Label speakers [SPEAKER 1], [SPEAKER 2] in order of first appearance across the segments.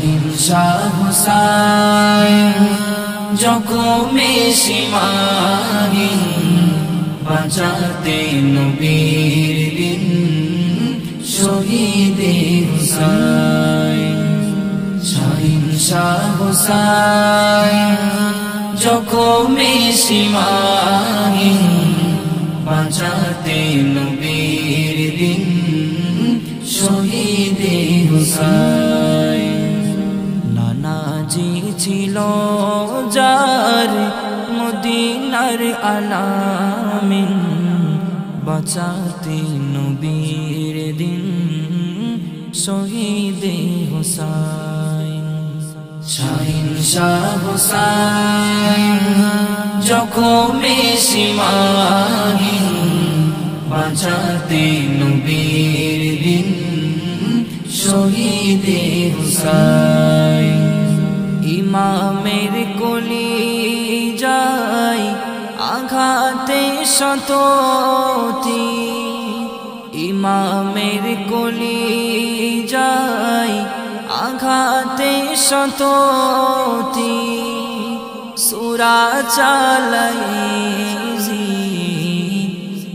[SPEAKER 1] শাহিনশাহ হুসাইন জখমে সীমাহীন বাঁচাতে নবীর দিন শহীদে হুসাইন শাহিনশাহ হুসাইন জখমে সীমাহীন বাঁচাতে নবীর দিন শহীদে হুসাইন নানাজি ছিল যার মদিনার আলামিন বাঁচাতে নবীর দিন শহীদে হুসাইন শাহিনশাহ হুসাইন জখমে সীমাহীন বাঁচাতে নবীর দিন শহীদে হুসাইন ইমামের কলি যায় আঘাতে শততি ইমামের কলি যায় আঘাতে শততি সূরা চালাই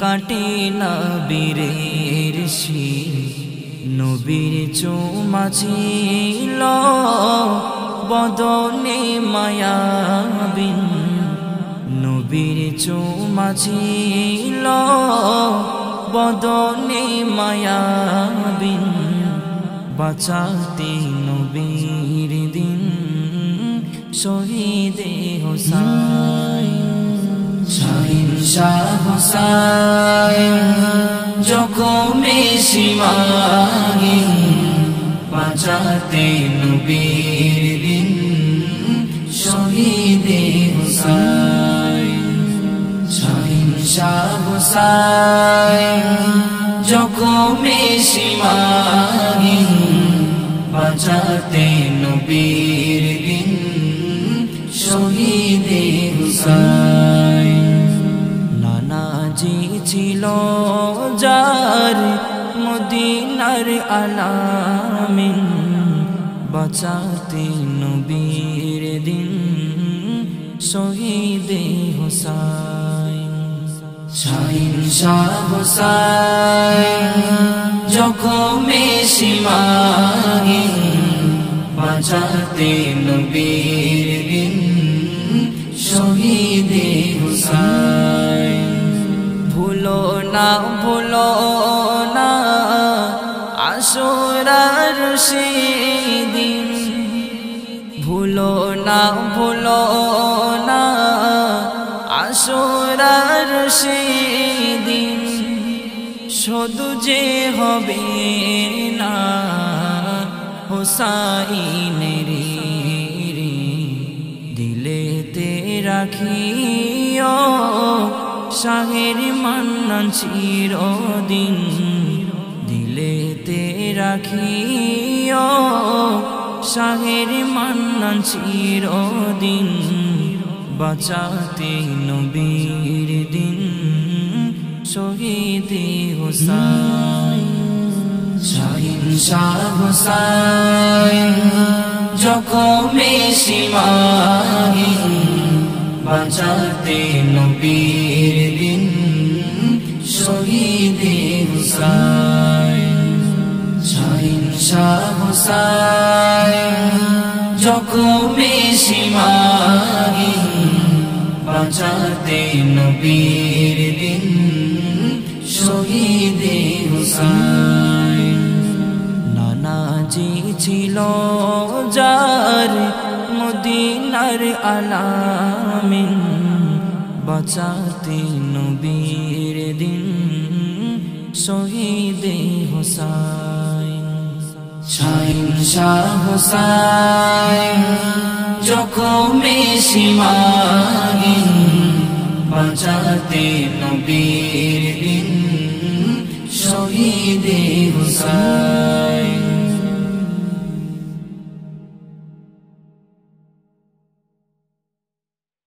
[SPEAKER 1] কাটে না বীরের শির নবীর চুমা ছিল বদনে মায়াবিন নবীর চুমা ছিল বদনে মায়াবিন বাঁচাতে নবীর দিন শহীদে হুসাইন শাহিনশাহ হুসাইন জখমে সীমাহীন বাঁচাতে নবীর দিন শহীদে হুসাইন শাহিনশাহ হুসাইন জখমে সীমাহীন বাঁচাতে নবীর দিন শহীদে হুসাইন নানাজি ছিল যার মদিনার আলামিন বাঁচাতে নবীর দিন শহীদে হুসাইন শাহিনশাহ হুসাইন জখমে সীমাহীন বাঁচাতে নবীর দিন শহীদে হুসাইন ভুলো না আশুরার সেদিন ভুলো না আশুরার সেদিন শুধু যে হবে না হুসাইনের দিলেতে রাখিও শাহের মান্নান চিরদিন দিলেতে রাখিও শাহের মান্নান চিরদিন বাঁচাতে নবীর দিন শহীদে হুসাইন শাহিনশাহ হুসাইন জখমে সীমাহীন বাঁচাতে নবীর দিন শহীদে হুসাইন শাহিনশাহ হুসাইন জখমে সীমাহীন বাঁচাতে নবীর দিন শহীদে হুসাইন নানাজি ছিল যার মদিনার আলামিন বাঁচাতে নবীর দিন শহীদে হুসাইন শাহিনশাহ হুসাইন জখমে সীমাহীন বাঁচাতে নবীর দিন শহীদে হুসাইন